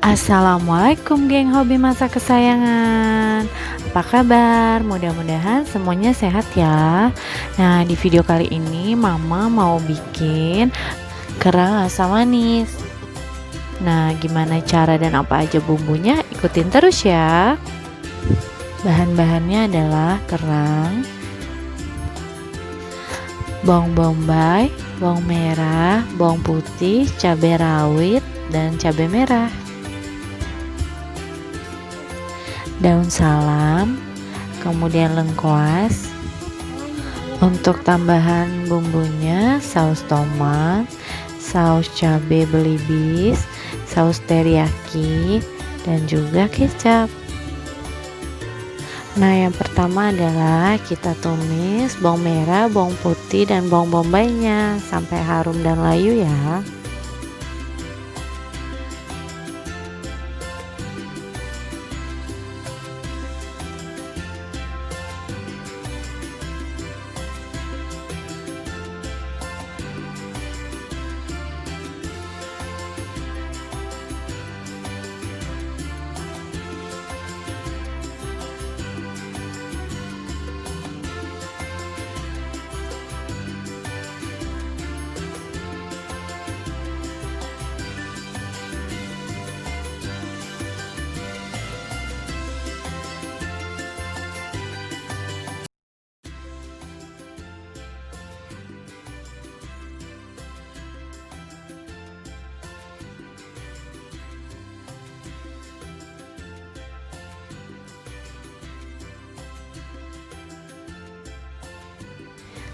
Assalamualaikum geng hobi masak kesayangan. Apa kabar? Mudah-mudahan semuanya sehat ya. Nah, di video kali ini Mama mau bikin kerang asam manis. Nah, gimana cara dan apa aja bumbunya? Ikutin terus ya. Bahan-bahannya adalah kerang, bawang bombay, bawang merah, bawang putih, cabai rawit, dan cabai merah, daun salam, kemudian lengkuas. Untuk tambahan bumbunya saus tomat, saus cabai belibis, saus teriyaki, dan juga kecap. Nah, yang pertama adalah kita tumis bawang merah, bawang putih, dan bawang bombaynya sampai harum dan layu ya.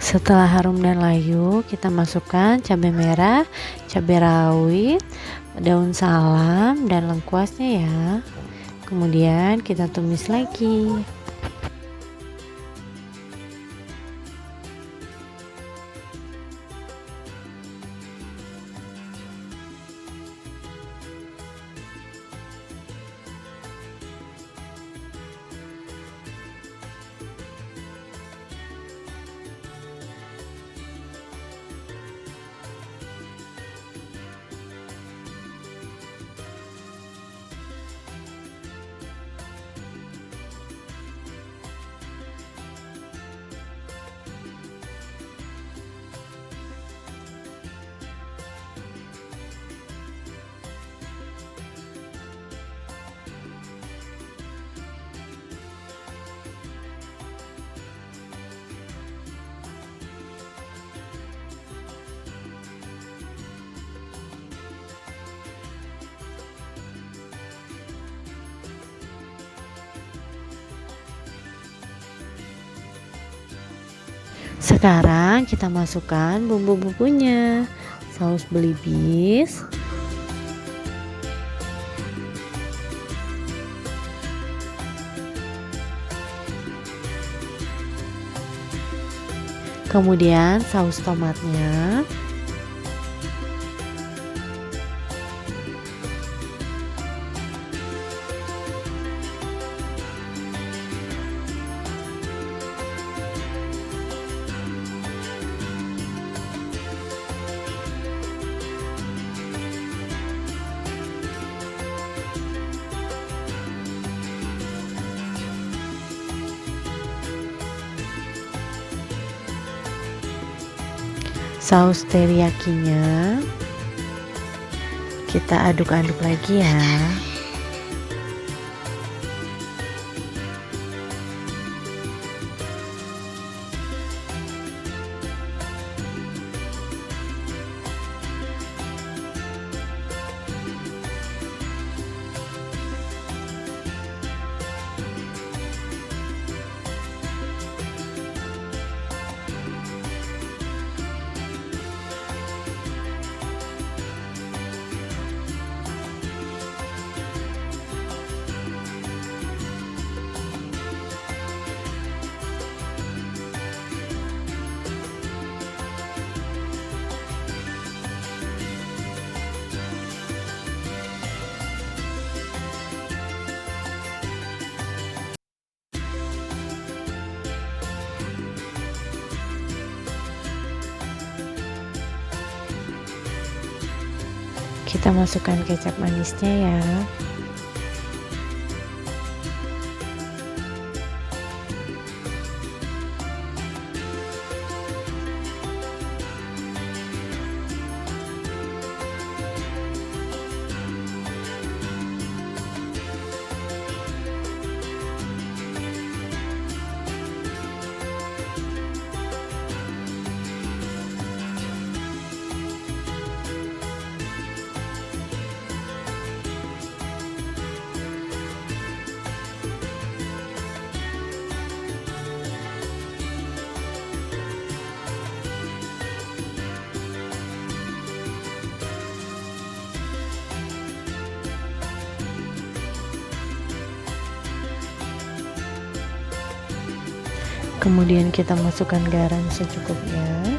Setelah harum dan layu, kita masukkan cabai merah, cabai rawit, daun salam, dan lengkuasnya ya. Kemudian kita tumis lagi. Sekarang kita masukkan bumbu-bumbunya. Saus belibis, kemudian saus tomatnya, saus teriyakinya. Kita aduk-aduk lagi ya. Kita masukkan kecap manisnya ya. Kemudian kita masukkan garam secukupnya.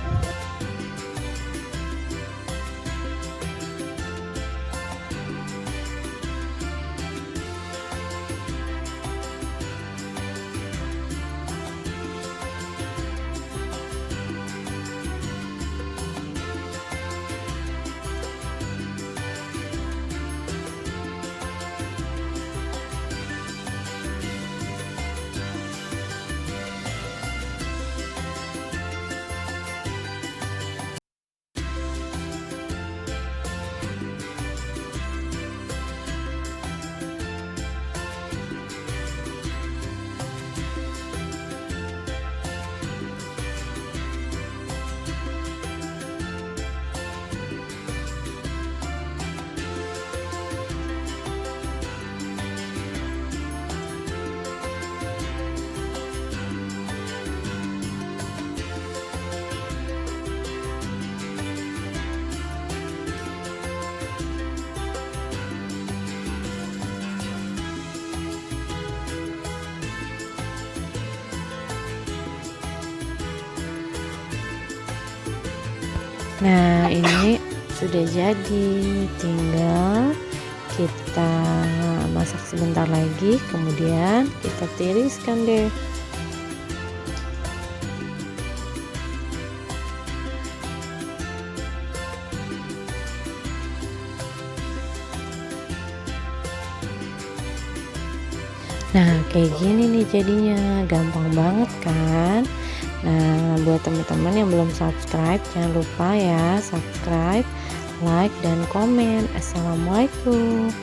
Nah, ini sudah jadi, tinggal kita masak sebentar lagi, kemudian kita tiriskan deh. Nah, kayak gini nih jadinya, gampang banget kan? Nah, buat teman-teman yang belum subscribe, jangan lupa ya subscribe, like, dan komen. Assalamualaikum.